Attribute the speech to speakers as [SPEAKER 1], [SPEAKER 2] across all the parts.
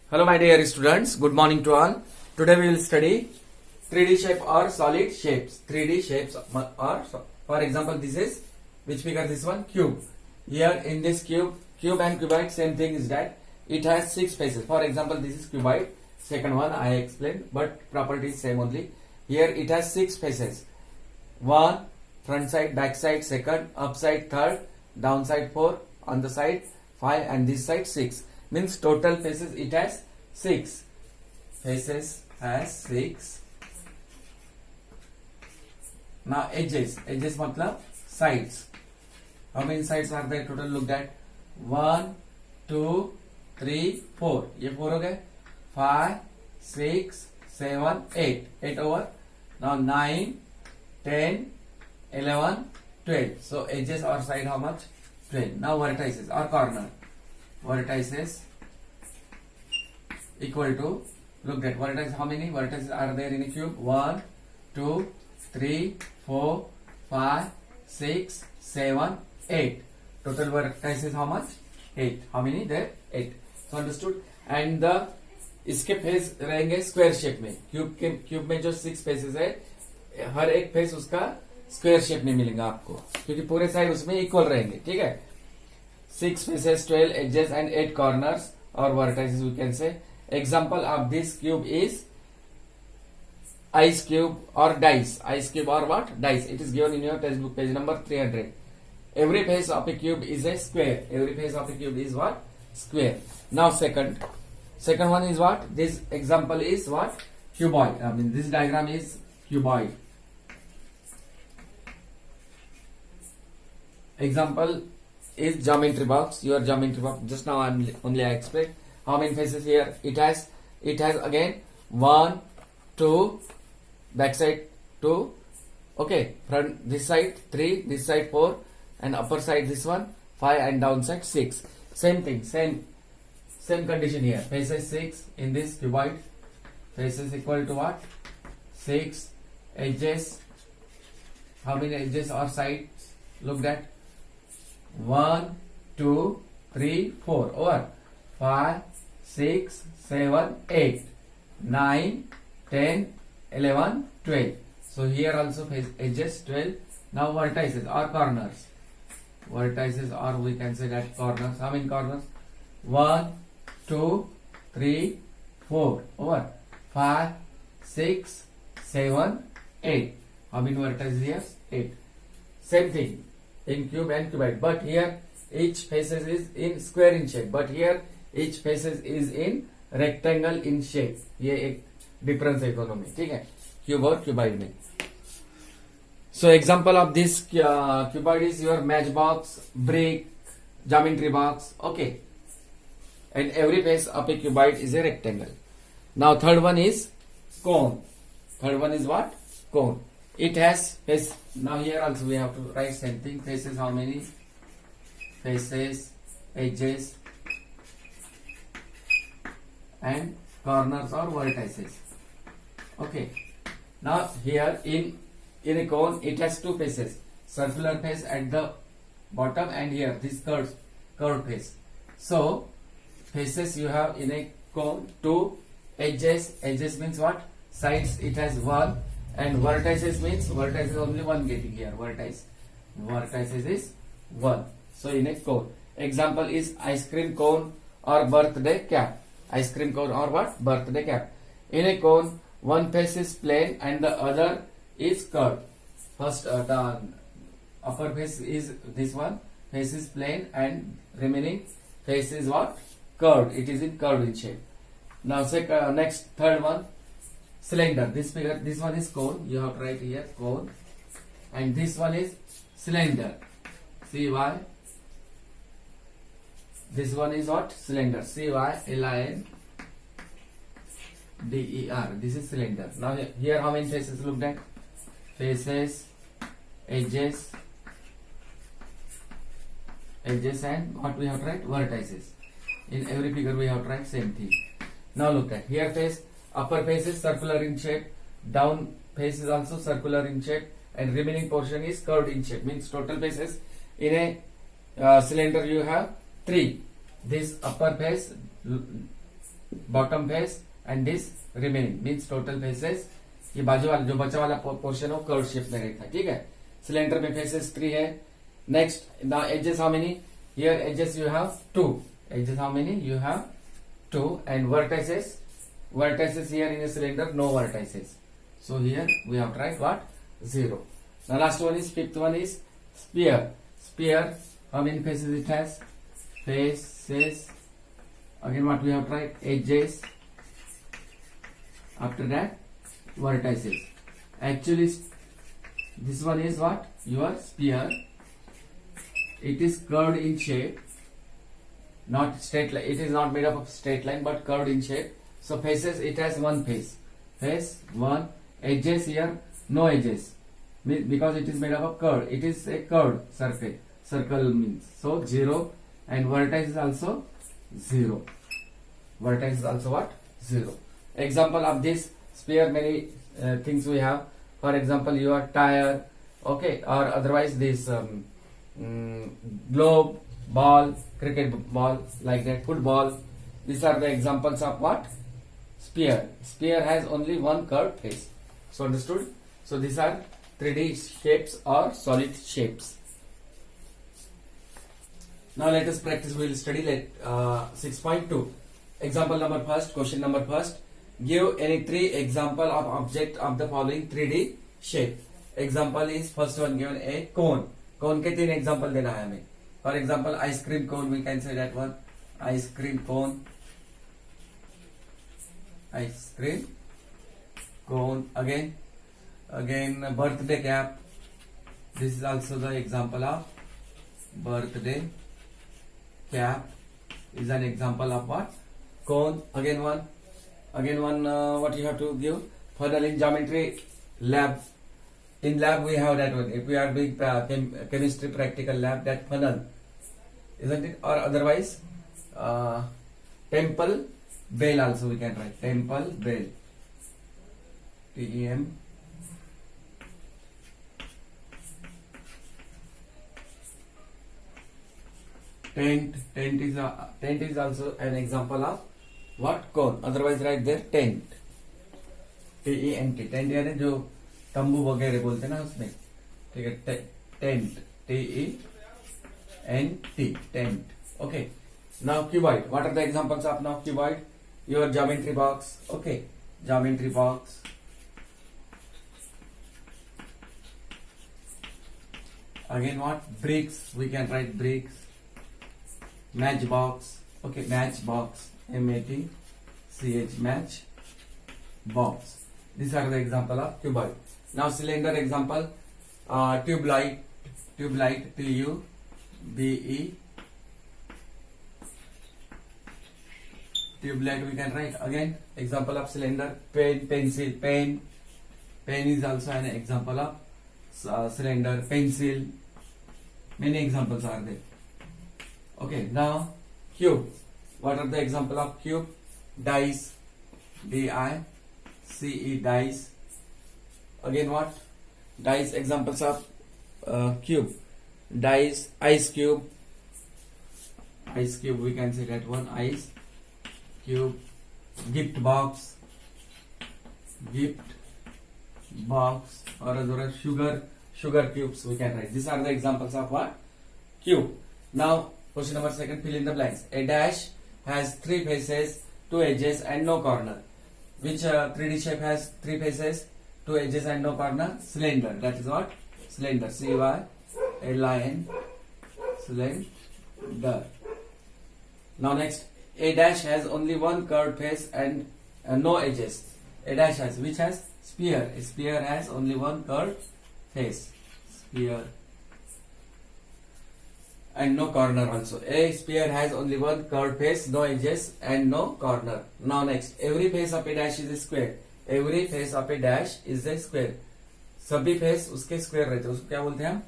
[SPEAKER 1] Hello my dear students, good morning to all. Today we will study 3D shape or solid shapes. 3D shapes or, for example, this is, which figure this one? Cube. Here in this cube and cuboid, same thing is that it has 6 faces. For example, this is cuboid. Second one I explained, but property is same only. Here it has 6 faces. 1, front side, back side, second, upside, third, downside 4, on the side 5, and this side 6. Means total faces it has 6. Faces has 6. Now edges matlab sides. How many sides are there total? Look at 1, 2, 3, 4. ये 4 हो गए. 5, 6, 7, 8. 8 over. Now 9, 10, 11, 12. So edges or side how much? 12. Now vertices or corner. Vertices equal to, look at vertices, how many vertices are there in a cube? 1, 2, 3, 4, 5, 6, 7, 8. Total vertices how much? 8. How many there? 8. So understood. And the इसके face रहेंगे square shape में. Cube में जो 6 faces है, हर एक face उसका square shape में मिलेगा आपको, क्योंकि पूरे साइड उसमें इक्वल रहेंगे. ठीक है. 6 faces, 12 edges and 8 corners or vertices we can say. Example of this cube is ice cube or dice. Ice cube or what? Dice. It is given in your textbook page number 300. Every face of a cube is a square. Every face of a cube is what? Square. Now second one is what? This example is what? Cuboid. I mean this diagram is cuboid. Example is geometry box. Your geometry box. Just now I explained how many faces here. It has again 1, 2, back side 2. Okay, front this side 3, this side 4, and upper side this one 5, and downside 6. Same thing, same condition here. Faces 6 in this cuboid. Faces equal to what? 6. Edges. How many edges or sides? Look at 1, 2, 3, 4 over 5, 6, 7, 8, 9, 10, 11, 12. So here also face edges 12. Now vertices or corners. Vertices or we can say that corners. How many corners? 1, 2, 3, 4 over 5, 6, 7, 8. How many vertices here? 8. Same thing in cube and cuboid, but here each faces is in square in shape, but here each faces is in rectangle in shape. ये एक difference है दोनों में. ठीक है, cube और cuboid में. So example of this cuboid is your matchbox, brick, geometry box. Okay, and every face of a cuboid is a rectangle. Now third one is cone. Third one is what? Cone. It has face. Now here also we have to write same thing. Faces how many? Faces, edges, and corners or vertices. Okay. Now here in a cone it has 2 faces. Circular face at the bottom, and here this curved face. So faces you have in a cone 2. Edges. Edges means what? Sides it has 1. And vertices means vertices only 1 getting here. Vertices is 1. So in a cone. Example is ice cream cone or birthday cap. Ice cream cone or what? Birthday cap. In a cone, one face is plain and the other is curved. First the upper face is this one. Face is plain and remaining face is what? Curved. It is in curved in shape. Now next third one. Cylinder. This one is cone. You have to write here cone, and this one is cylinder. CY. This one is what? Cylinder. CYLINDER. This is cylinder. Now here how many faces? Look at faces, edges, and what we have to write? Vertices. In every figure we have to write same thing. Now look at here face. Upper face is circular in shape, down face is also circular in shape, and remaining portion is curved in shape. Means total faces in a cylinder you have 3. This upper face bottom face and this remaining means total faces. ये बाजू वाला जो बचा वाला portion है curve shape में रहता है. ठीक है. सिलेंडर में फेसेस 3 है. Next the edges how many? Here edges you have 2. Edges how many? You have 2 and vertices here in a cylinder, no vertices. So here we have tried what? 0. The last one is, fifth one is sphere. Sphere, how many faces it has? Faces. Again what we have tried? Edges. After that vertices. Actually this one is what? Your sphere. It is curved in shape, not straight line. It is not made up of straight line but curved in shape. So faces, it has one face. Face 1. Edges here, no edges. Because it is made up of curve. It is a curved surface. Circle means. So 0. And vertex is also 0. Vertex is also what? 0. Example of this sphere, many things we have. For example, your tire. Okay. Or otherwise this globe, ball, cricket ball, like that, football. These are the examples of what? Sphere. Sphere has only one curved face. So understood? So these are 3D shapes or solid shapes. Now let us practice. We will study 6.2. Example number first, question number first. Give any 3 example of object of the following 3D shape. Example is first one given a cone. Cone के 3 example देना है हमें. For example, ice cream cone, we can say that one. Ice cream cone. Ice cream cone. Again birthday cap. This is also the example of birthday cap. Is an example of what? Cone. Again one what you have to give? Funnel in geometry lab. In lab we have that one. If we are doing chemistry practical lab, that funnel, isn't it? Or otherwise temple bell also we can write. Temple bell. TEM. Tent is also an example of what? Cone. Otherwise write there tent. TENT. Tent यानी जो तंबू वगैरह बोलते हैं ना उसमें. ठीक है. Tent. TENT. Tent. Okay. Now cuboid. What are the examples of now cuboid? Your geometry box. Okay. Geometry box. Again what? Bricks. We can write bricks. Matchbox. Okay. Matchbox. MATCH. Match box. These are the example of cuboid. Now cylinder example. Tube light. TUBE. Tube light we can write. Again example of cylinder. Pencil. Pen is also an example of cylinder. Pencil. Many examples are there. Okay. Now cube. What are the example of cube? Dice. DICE. Dice. Again what? Dice. Examples of cube. Dice. Ice cube. Ice cube we can say that one. Ice cube. Gift box. Or other sugar cubes we can write. These are the examples of what? Cube. Now question number 2, fill in the blanks. A dash has 3 faces, 2 edges and no corner. Which 3D shape has 3 faces, 2 edges and no corner? Cylinder. That is what? Cylinder. CYLIN. Cylinder. Now next, a dash has only one curved face and no edges. A dash has, which has? Sphere. A sphere has only one curved face. Sphere. And no corner also. A sphere has only one curved face, no edges and no corner. Now next, every face of a dash is a square. Every face of a dash is a square. सभी face उसके square रहते हैं, उसको क्या बोलते हैं हम?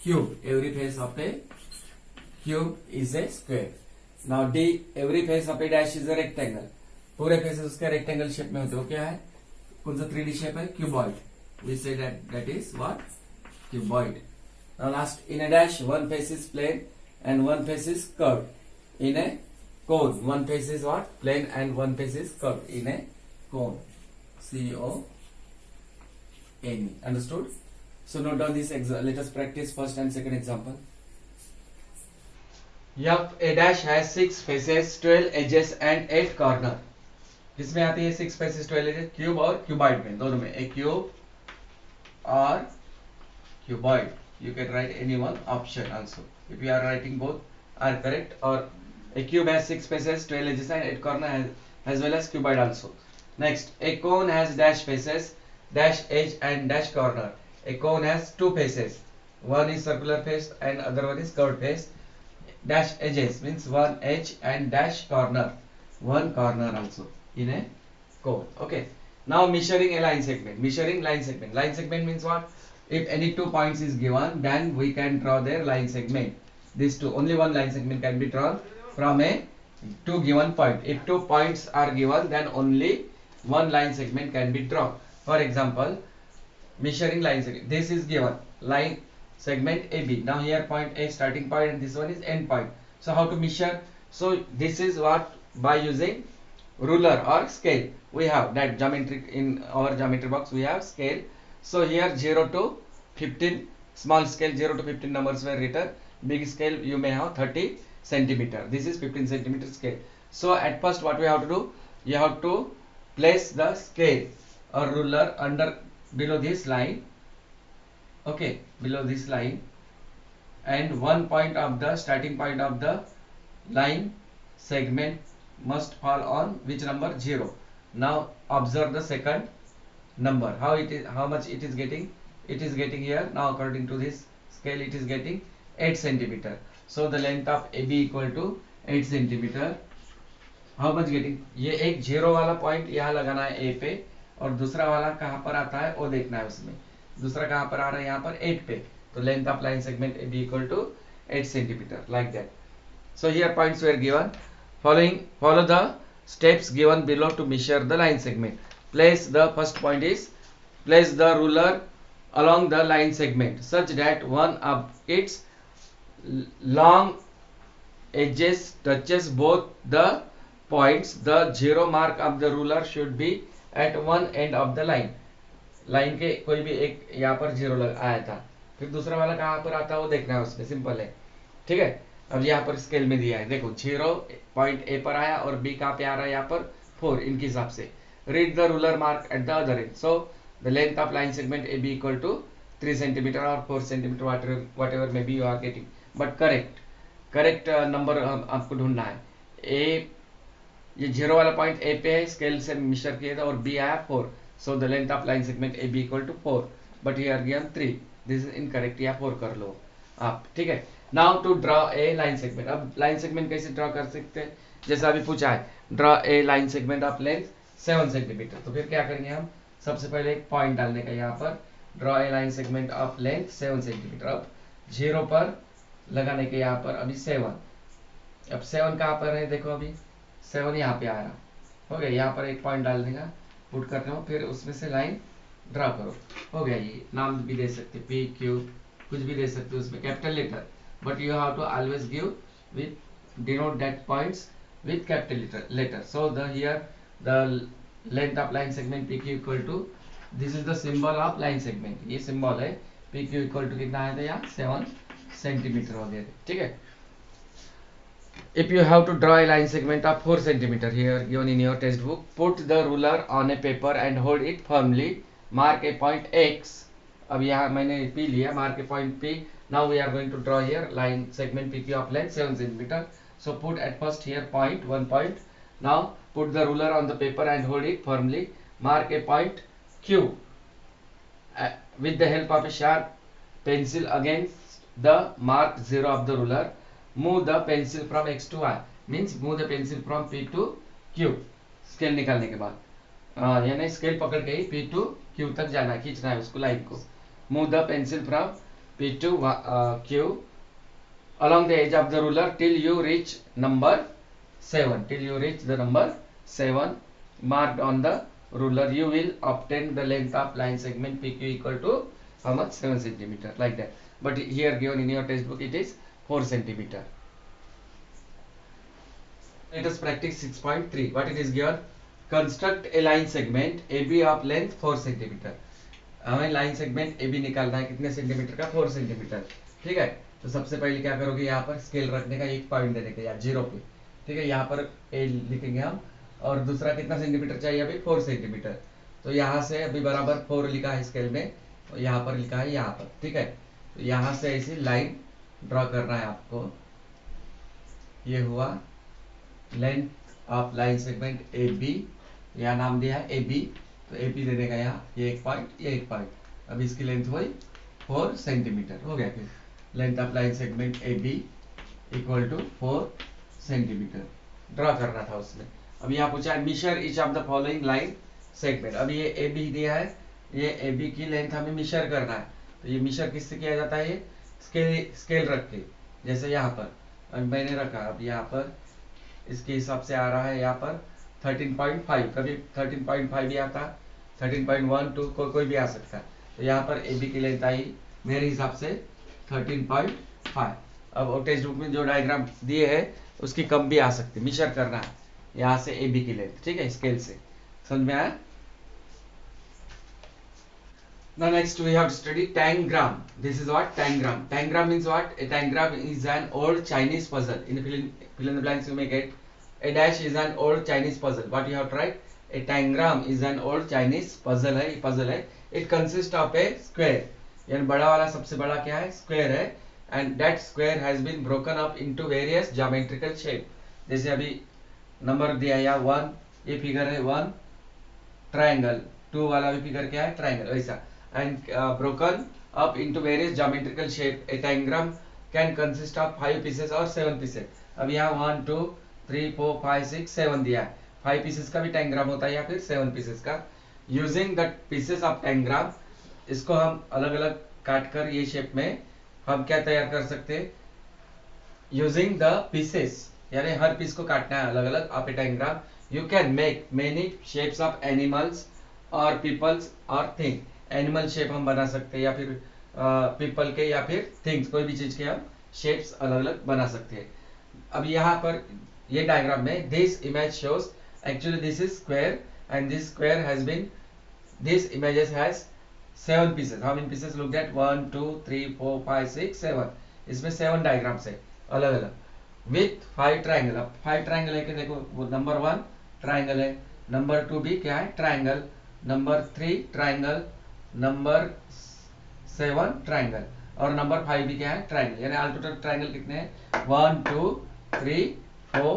[SPEAKER 1] Cube. Every face of a cube is A square. Now D, every face of A dash is a rectangle. पूरे फेसेस उसके रेक्टेंगल शेप में होते हैं. वो क्या है? कौन सा 3D शेप है? Cuboid. We say that is what? Cuboid. Now last, in a dash one face is plane and one face is curved. In a cone. One face is what? Plane and one face is curved in a cone. C-O-N-E. Understood? So note down this. Let us practice first and second example. F A dash has 6 faces, 12 edges and 8 corner. किसमें आती है 6 faces 12 edges? Cube और cuboid में, दोनों में. A cube or cuboid. You can write any one option also. If you are writing both are correct. Or a cube has 6 faces, 12 edges and 8 corner as well as cuboid also. Next, a cone has dash faces, dash edge and dash corner. A cone has 2 faces. One is circular face and other one is curved face. Dash edges means one edge and dash corner, one corner also in a cone. Okay. Now measuring a line segment. Measuring line segment. Line segment means what? If any 2 points is given, then we can draw their line segment. These two, only one line segment can be drawn from a 2 given point. If 2 points are given, then only one line segment can be drawn. For example, measuring line segment. This is given line segment AB. Now here point A starting point and this one is end point. So how to measure? So this is what, by using ruler or scale. We have that geometric, in our geometry box we have scale. So here 0 to 15, small scale 0 to 15 numbers were written. Big scale you may have 30 centimeter. This is 15 centimeter scale. So at first what we have to do? You have to place the scale or ruler below this line. Okay, below this line, and one point of the starting point of the line segment must fall on which number? 0. Now observe the second number. How it is? How much it is getting? It is getting here. Now according to this scale, it is getting 8 centimeter. So the length of AB equal to 8 centimeter. How much getting? ये एक 0 वाला point यहाँ लगाना है A पे, और दूसरा वाला कहाँ पर आता है वो देखना है उसमें. दूसरा कहाँ पर आ रहा है? यहाँ पर 8 पे. तो length of line segment AB equal to 8 centimeter, like that. So here points were given. Follow the steps given below to measure the line segment. The first point is place the ruler along the line segment such that one of its long edges touches both the points. The 0 mark of the ruler should be at one end of the line. Line के कोई भी एक यहाँ पर 0 आया था, फिर दूसरा वाला कहाँ पर आता है वो देखना है उसमें. सिंपल है. ठीक है. अब यहाँ पर स्केल में दिया है, देखो 0 पॉइंट ए पर आया और बी कहाँ पे आ रहा है? यहाँ पर 4 इनके हिसाब से. Read the ruler mark at the other end. So the length of line segment A B equal to 3 centimetre और 4 centimetre, whatever may be you are getting, but correct number आपको ढूंढना है. ये 0 वाला पॉइंट ए पे है, scale से major किया था, और बी आया 4. So the length of line segment AB equal to 4, but here given 3. This is incorrect. या 4 कर लो आप. ठीक है. Now to draw a line segment. अब line segment कैसे ड्रॉ कर सकते हैं? जैसा अभी पूछा है, draw a line segment of length 7 cm. तो फिर क्या करेंगे हम? सबसे पहले एक पॉइंट डालने का यहाँ पर, draw a line segment of length 7 cm. अब 0 पर लगाने के यहाँ पर अभी 7. अब 7 कहाँ पर है? देखो अभी 7 यहाँ पे आ रहा. हो गया. यहाँ पर एक पॉइंट डाल देगा, पुट करते हो, फिर उसमें से लाइन ड्रा करो. हो गया. ये नाम भी दे सकते, पी क्यू कुछ भी दे सकते हो उसमें, capital letter, but you have to always give with denote that points with capital letter. So the here the length of line segment P Q equal to, this is the symbol of line segment. ये symbol है. P Q equal to कितना है? यहाँ 7 centimetre हो गया. ठीक है. If you have to draw a line segment of 4 cm here given in your textbook, put the ruler on a paper and hold it firmly. Mark a point X. अब यहाँ मैंने P लिया, mark a point P. Now we are going to draw here line segment PQ of length 7 cm. So put at first here point, one point. Now put the ruler on the paper and hold it firmly. Mark a point Q with the help of a sharp pencil against the mark 0 of the ruler. Move the pencil from X to Y, means move the pencil from P to Q. Scale निकालने के बाद यानी scale पकड़ के ही P to Q तक जाना है, खींचना है उसको, लाइन को. Move the pencil from P to Q along the edge of the ruler till you reach number 7. Till you reach the number 7 marked on the ruler, you will obtain the length of line segment PQ equal to how much? 7 cm, like that. But here given in your textbook it is 4 cm. Let us practice 6.3. What it is given? Construct a line segment AB of length 4 centimetre. हमें line segment AB निकालना है कितने centimetre का? 4 centimetre. ठीक है. तो सबसे पहले क्या करोगे, यहाँ पर स्केल रखने का, एक पॉइंट देने का या जीरो पे. ठीक है. यहाँ पर A लिखेंगे हम, और दूसरा कितना सेंटीमीटर चाहिए अभी? 4 सेंटीमीटर. तो यहाँ से अभी बराबर 4 लिखा है स्केल में, और यहाँ पर लिखा है यहाँ पर. ठीक है. तो यहाँ से ऐसी लाइन ड्रॉ करना है आपको. ये हुआ length of line segment A B. यहाँ नाम दिया है ए बी, तो ए बी देने का यहाँ, ये एक पॉइंट, ये एक पॉइंट. अब इसकी लेंथ हुई 4 सेंटीमीटर. हो गया. फिर length of line segment A B equal to 4 centimetre draw करना था उसमें. अब यहाँ पूछा है measure each of the following line segment. अब ये ए बी दिया है, ये ए बी की लेंथ हमें मिशर करना है. तो ये मिशर किससे किया जाता है? ये स्केल रख के, जैसे यहाँ पर अब मैंने रखा. अब यहाँ पर इसके हिसाब से आ रहा है यहाँ पर 13.5, कभी 13.5 भी आता, 13.12 कोई भी आ सकता है. तो यहाँ पर ए बी की लेंथ आई मेरे हिसाब से 13.5. अब टेक्स्ट बुक में जो डायग्राम दिए है उसकी कम भी आ सकती है. मिशर करना है यहाँ से ए बी की लेंथ. ठीक है, स्केल से. समझ में आया? Now next we have to study tangram. This is what? Tangram. Tangram means what? A tangram is an old Chinese puzzle. In the fill in the blanks you may get. A dash is an old Chinese puzzle. What you have to write? A tangram is an old Chinese puzzle है. ये puzzle है. It consists of a square. यानी बड़ा वाला सबसे बड़ा क्या है? Square है. And that square has been broken up into various geometrical shape. जैसे अभी नंबर दिया है 1, ये फिगर है 1 ट्रायंगल. 2 वाला भी फिगर क्या है? ट्रायंगल. वैसा. And broken up into various geometrical shape. A tangram can consist of 5 pieces or 7 pieces. अब यहाँ 1 2 3 4 5 6 7 दिया है. 5 pieces का भी tangram होता है या फिर 7 pieces का. Using the pieces of tangram, इसको हम अलग अलग काट कर ये शेप में हम क्या तैयार कर सकते हैं? Using the pieces, यानी हर पीस को काटना है अलग अलग. आप tangram you can make many shapes of animals or peoples or things. Animal shape हम बना सकते हैं, या फिर पीपल के, या फिर थिंग्स, कोई भी चीज के हम शेप्स अलग अलग बना सकते हैं. अब यहाँ पर ये डायग्राम में this image shows actually this is square and this square has been, this images has 7 pieces. How many pieces? Look that 1 2 3 4 5 6 7. इसमें 7 डायग्राम्स है अलग अलग विथ 5 ट्राइंगल. अब 5 ट्राइंगल है कि देखो, वो नंबर 1 ट्राइंगल है, नंबर 2 भी क्या है? Triangle, number 3 triangle, number 7 triangle, और नंबर 5 भी क्या है? ट्राइंगल. यानी ऑल टोटल ट्राइंगल कितने हैं? 1 2 3 4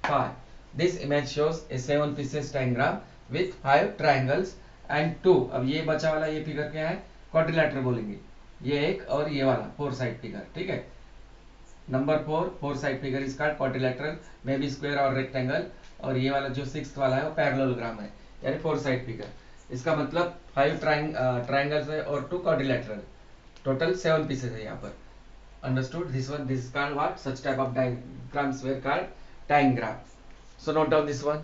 [SPEAKER 1] 5. This image shows A 7 pieces diagram with 5 triangles and 2. अब ये बचा वाला ये फिगर क्या है? क्वाड्रिलेटरल बोलेंगे. ये एक और ये वाला 4 साइड फिगर. ठीक है, number 4 side figure is called quadrilateral, may be square और रेक्टेंगल. और ये वाला जो 6th वाला है वो पैरेललोग्राम है, यानी 4 साइड फिगर. इसका मतलब 5 ट्राइंगल्स है और 2 क्वाड्रिलेटरल. टोटल 7 पीसेस है यहाँ पर. Understood? This one, this is called what? Such type of diagrams were called tangram. So note down this one.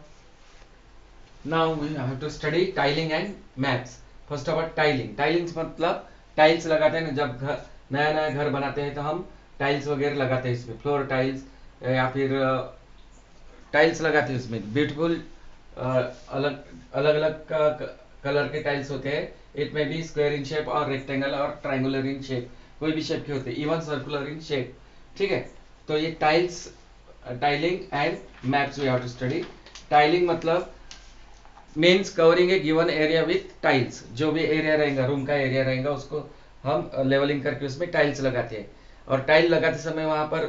[SPEAKER 1] Now we have to study tiling and maps. First of all tiling. Tiling मतलब tiles लगाते हैं ना, जब घर नया नया घर बनाते हैं तो हम टाइल्स वगैरह लगाते हैं इसमें, फ्लोर टाइल्स या फिर टाइल्स लगाते हैं उसमें. ब्यूटीफुल अलग अलग कलर के टाइल्स होते हैं. इट में बी स्क्वायर इन शेप और रेक्टेंगल और ट्राइंगुलर इन शेप, कोई भी शेप के होते हैं, इवन सर्कुलर इन शेप. ठीक है, तो ये tiles, tiling and maps we have to study. Tiling मतलब means covering a given area with tiles. जो भी एरिया रहेगा, रूम का एरिया रहेगा, उसको हम लेवलिंग करके उसमें टाइल्स लगाते हैं. और टाइल लगाते समय वहां पर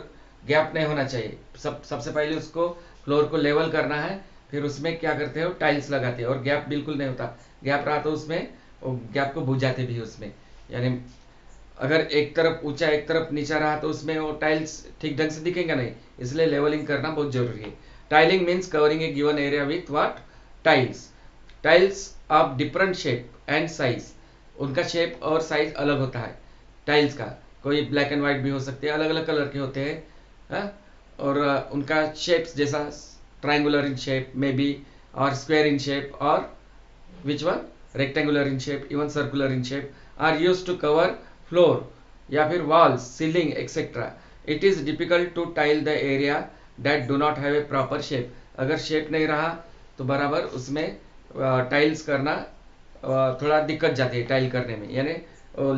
[SPEAKER 1] गैप नहीं होना चाहिए. सबसे पहले उसको फ्लोर को लेवल करना है, फिर उसमें क्या करते हो? टाइल्स लगाते हैं. और गैप बिल्कुल नहीं होता. गैप रहा तो उसमें गैप को बुझाते भी उसमें. यानी अगर एक तरफ ऊंचा एक तरफ नीचा रहा तो उसमें वो टाइल्स ठीक ढंग से दिखेंगे नहीं. इसलिए लेवलिंग करना बहुत जरूरी है. Tiling means covering a given area with what? Tiles. Tiles of different shape and size. उनका शेप और साइज अलग होता है टाइल्स का. कोई ब्लैक एंड व्हाइट भी हो सकते हैं, अलग अलग कलर के होते हैं. और उनका शेप्स जैसा triangular in shape maybe, or square in shape, or which one? Rectangular in shape, even circular in shape, are used to cover floor या फिर walls, ceiling etc. It is difficult to tile the area that do not have a proper shape. अगर shape नहीं रहा तो बराबर उसमें tiles करना थोड़ा दिक्कत जाती है टाइल करने में, यानी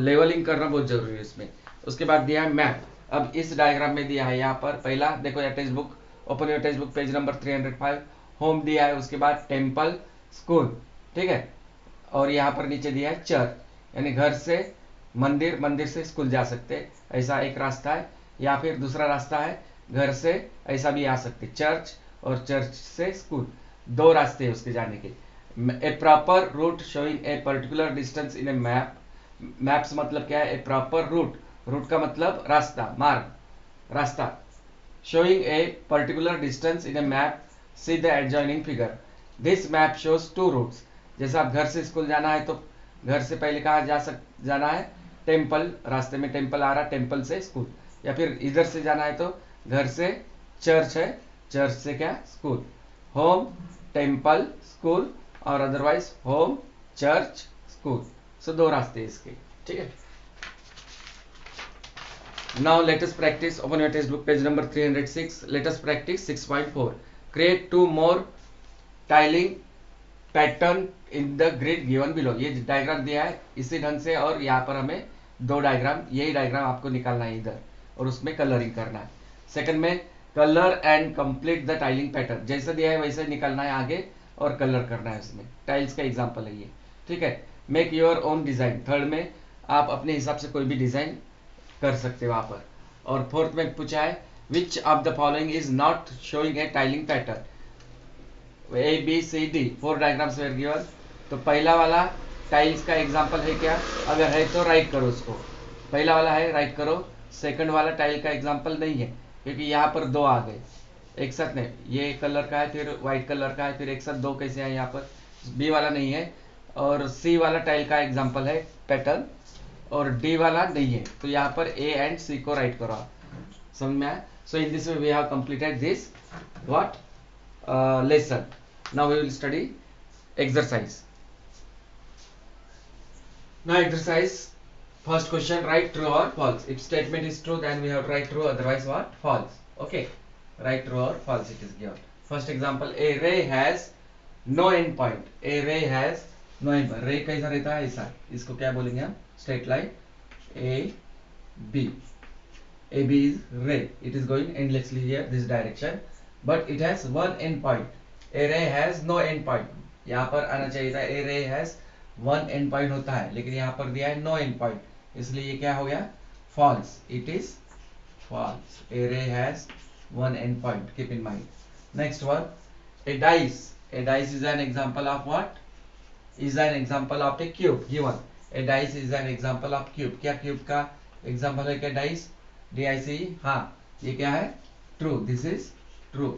[SPEAKER 1] लेवलिंग करना बहुत जरूरी है इसमें। उसके बाद दिया है मैप। अब इस डायग्राम में दिया है यहाँ पर पहला देखो, या text book, open your text book page number 305, home दिया है, उसके बाद टेम्पल, स्कूल, ठीक है, और यहाँ पर नीचे दिया है चर्च, यानी घर से मंदिर, मंदिर से स्कूल जा सकते, ऐसा एक रास्ता है। या फिर दूसरा रास्ता है घर से ऐसा भी आ सकते, चर्च और चर्च से स्कूल, दो रास्ते हैं उसके जाने के। A proper route showing a particular distance in a map. Maps मतलब क्या है? ए प्रॉपर रूट, रूट का मतलब रास्ता, मार्ग, रास्ता। Showing a particular distance in a map, see the adjoining figure. This map shows two routes. जैसे आप घर से स्कूल जाना है तो घर से पहले कहाँ जाना है? टेम्पल, रास्ते में टेम्पल आ रहा, टेम्पल से स्कूल। या फिर इधर से जाना है तो घर से चर्च है, चर्च से क्या? स्कूल। होम, टेम्पल, स्कूल, और अदरवाइज होम, चर्च, स्कूल। सो दो रास्ते इसके, ठीक है। Now let us practice. Open your textbook page number 306. Let us practice 6.4. Create two more tiling pattern in the grid given below. ये diagram दिया है इसी ढंग से, और यहाँ पर हमें दो डायग्राम, यही डायग्राम आपको निकालना है इधर, और उसमें कलरिंग करना है। सेकंड में colour and complete the tiling pattern, जैसा दिया है वैसे निकालना है आगे और कलर करना है उसमें। टाइल्स का एग्जांपल है ये, ठीक है। Make your own design, third में आप अपने हिसाब से कोई भी डिजाइन कर सकते हो वहां पर। और फोर्थ में पूछा है which of the following is not showing a tiling pattern. A B C D, 4 diagrams were given. तो पहला वाला टाइल्स का एग्जांपल है क्या? अगर है तो राइट करो उसको, पहला वाला है राइट करो। सेकंड वाला टाइल का एग्जांपल नहीं है, क्योंकि यहाँ पर दो आ गए एक साथ नहीं, ये कलर का है फिर व्हाइट कलर का है, फिर एक साथ दो कैसे है यहाँ पर? बी वाला नहीं है। और सी वाला टाइल का एग्जांपल है पैटर्न, और डी वाला नहीं है, तो यहाँ पर ए एंड सी को राइट करो आप, समझ में आया? So in this way we have completed this what lesson. Now we will study exercise. Now exercise, first question, write true or false. If statement is true then we have to write true, otherwise what? False. Okay, write true or false it is given. First example, a ray has no end point. A ray has no end point. ray कैसा रहता है? ऐसा, इसको क्या बोलेंगे हम? Straight line a b. a b is ray, it is going endlessly here this direction, but it has one end point. A ray has no end point. यहाँ पर आना चाहिए था a ray has one end point होता है, लेकिन यहाँ पर दिया है no end point, इसलिए ये क्या हो गया? False. It is false. A ray has one end point. Keep in mind. Next one, a dice. A dice is an example of what? Is an example of a cube given. A dice is an example of cube. क्या cube का example है क्या? dice, dice. हाँ, ये क्या है? True. This is true.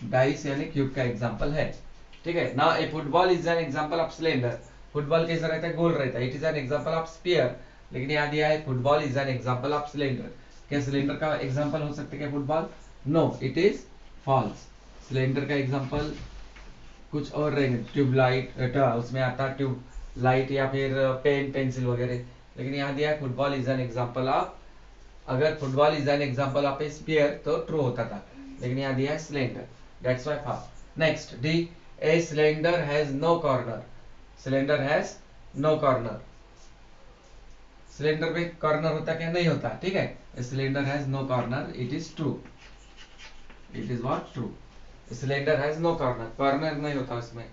[SPEAKER 1] Dice यानी cube का एग्जांपल है, ठीक है। Now a football is an example of cylinder. Football कैसा रहता है? गोल रहता है। It is an example of sphere, लेकिन यहाँ दिया है football is an example of cylinder. क्या सिलेंडर का एग्जांपल हो सकता है क्या football? No, it is false. Cylinder का एग्जांपल कुछ और रहेंगे, ट्यूबलाइट, उसमें आता ट्यूब लाइट या फिर पेन, पेंसिल वगैरह, लेकिन यहाँ दिया है football is an example of. अगर football is an example of a sphere तो ट्रू होता था, लेकिन यहाँ दिया है cylinder, that's why false. Next, D, a cylinder has no corner. Cylinder has no corner. Cylinder में कॉर्नर होता क्या? नहीं होता, ठीक है। Cylinder has no corner, it is true, it is what? True. Cylinder has no corner, corner नहीं होता उसमें।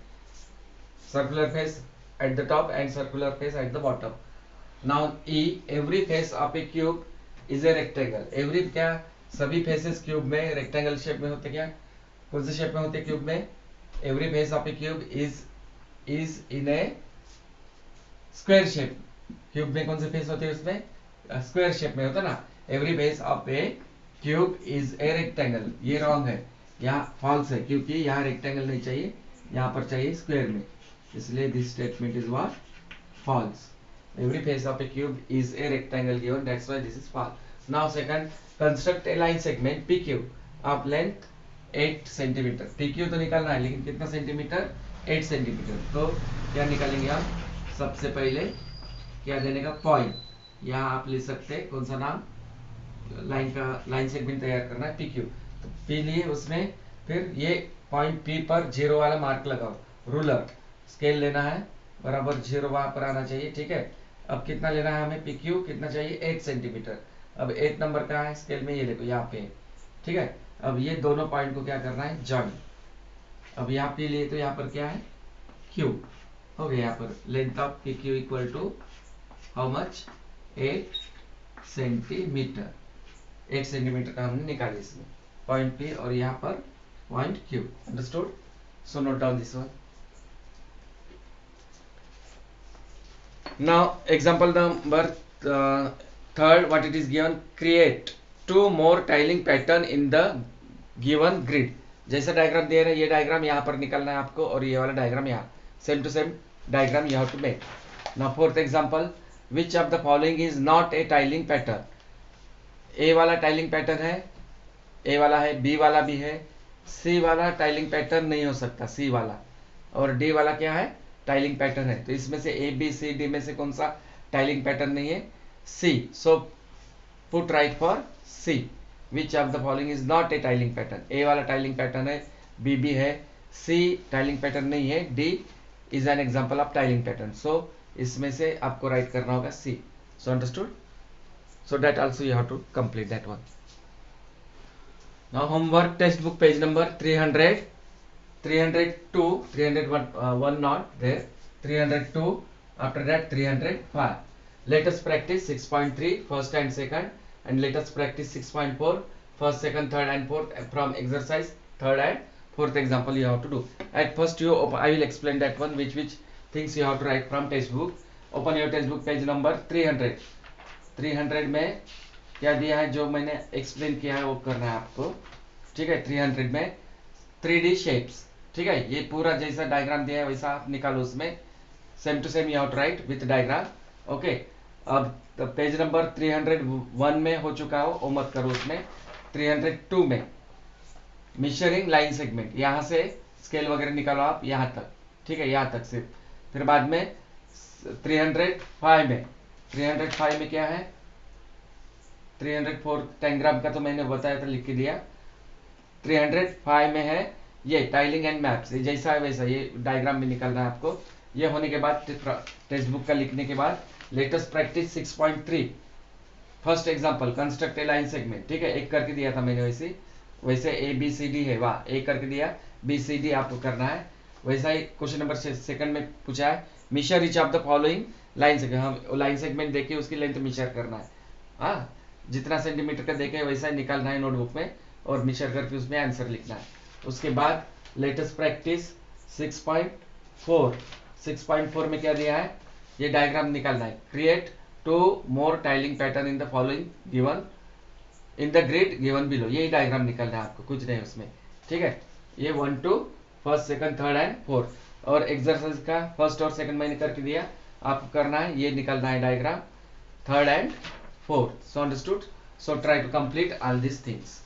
[SPEAKER 1] Circular face at the top and circular face at the bottom. Now E, every face of a cube is a rectangle. Every क्या? सभी faces cube में rectangle shape में होते क्या? कौन से शेप में होते क्यूब में? Every face of a cube is in A square shape. Cube में कौन से फेस होते हैं? उसमें स्क्वायर शेप में होता ना। Every face of a cube is a rectangle, ये रॉन्ग है, यहाँ फॉल्स है, क्योंकि यहाँ रेक्टेंगल नहीं चाहिए, यहाँ पर चाहिए स्क्वायर में, इसलिए this statement is what? False. Every face of a cube is a rectangle given, that's why this is false. Now second, construct a line segment P Q of length 8 centimetre. PQ तो निकालना है, लेकिन कितना centimetre? 8 centimetre. तो क्या निकालेंगे हम? सबसे पहले क्या देने का? पॉइंट। यहाँ आप ले सकते हैं कौन सा नाम? लाइन का, लाइन सेगमेंट तैयार करना है PQ। P लिए उसमें, फिर ये पॉइंट P पर 0 वाला मार्क लगाओ, रूलर स्केल लेना है, बराबर 0 वहां पर आना चाहिए, ठीक है। अब कितना लेना है हमें, PQ कितना चाहिए, 8 सेंटीमीटर। अब 8 नंबर का है स्केल में, ये देखो यहाँ पे, ठीक है। अब ये दोनों पॉइंट को क्या करना है, जॉइन। अब यहाँ पे लिए तो यहाँ पर क्या है, Q हो गया। यहाँ पर length of PQ equal to how much, 8 centimetre. 8 centimetre का हमने निकाली इसमें पॉइंट P और यहाँ पर point Q। Understood? So note down this one. Now example number third, what it is given, create 2 more tiling pattern in the given grid। जैसा diagram दे रहे हैं, ये डायग्राम यहाँ पर निकालना है आपको और ये वाला डायग्राम यहाँ, same to same diagram you have to make. Now fourth example, which of the following is not a tiling pattern. A वाला टाइलिंग पैटर्न है, ए वाला है, बी वाला भी है, सी वाला टाइलिंग पैटर्न नहीं हो सकता, सी वाला, और डी वाला क्या है, टाइलिंग पैटर्न है। तो इसमें से ए बी सी डी में से कौन सा टाइलिंग पैटर्न नहीं है, C. So put right for C. Which of the following is not a tiling pattern, A वाला टाइलिंग पैटर्न है, बी भी है, सी टाइलिंग पैटर्न नहीं है, D is an example of tiling pattern. So इसमें से आपको राइट करना होगा C. So understood? So that also you have to complete that one. Now homework textbook page number 300, 302, 301 not there, 302, after that 305. Let us practice 6.3 first and second, and let us practice 6.4 first, second, third and fourth from exercise third and fourth example you have to do. At first I will explain that one, which things you have to write from textbook. Open your textbook page number 300। 300 में क्या दिया है, जो मैंने explain किया है वो करना है आपको, ठीक है। 300 में 3D शेप्स, ठीक है। ये पूरा जैसा डायग्राम दिया है वैसा आप निकालो, उसमें same to same you have to write with diagram, okay. अब पेज नंबर 301 में हो चुका हो, वो मत करो उसमें। 302 में मेजरिंग लाइन सेगमेंट, यहाँ से स्केल वगैरह निकालो आप यहाँ तक, ठीक है, यहाँ तक सिर्फ। फिर बाद में 305 में, 305 में क्या है, 304 टेंग्राम का तो मैंने बताया था, लिख के दिया। 305 में है ये टाइलिंग एंड मैप्स, जैसा है वैसा ये डायग्राम में निकलना है आपको। ये होने के बाद टेक्स्ट बुक का लिखने के बाद latest practice 6.3 first example, construct a line segment, ठीक है। एक करके दिया था मैंने, वैसे ए बी सी डी है, वाह, ए करके दिया, बी सी डी आपको करना है। वैसा ही क्वेश्चन नंबर सेकंड में पूछा है, measure each of the following line segment. हम लाइन सेगमेंट देखे उसकी लेंथ मेजर करना है, हाँ, जितना सेंटीमीटर का देखे वैसा ही निकालना है नोटबुक में और मेजर करके उसमें आंसर लिखना है। उसके बाद लेटेस्ट प्रैक्टिस 6.4, 6.4 में क्या दिया है, ये डायग्राम निकालना है। Create 2 more tiling pattern in the following given in the grid given below. यही डायग्राम निकालना है आपको, कुछ नहीं उसमें, ठीक है। ये 1 to first, second, third and fourth. और एक्सरसाइज का फर्स्ट और सेकंड मैंने करके दिया, आपको करना है ये निकालना है diagram third and fourth. So understood? So try to complete all this things.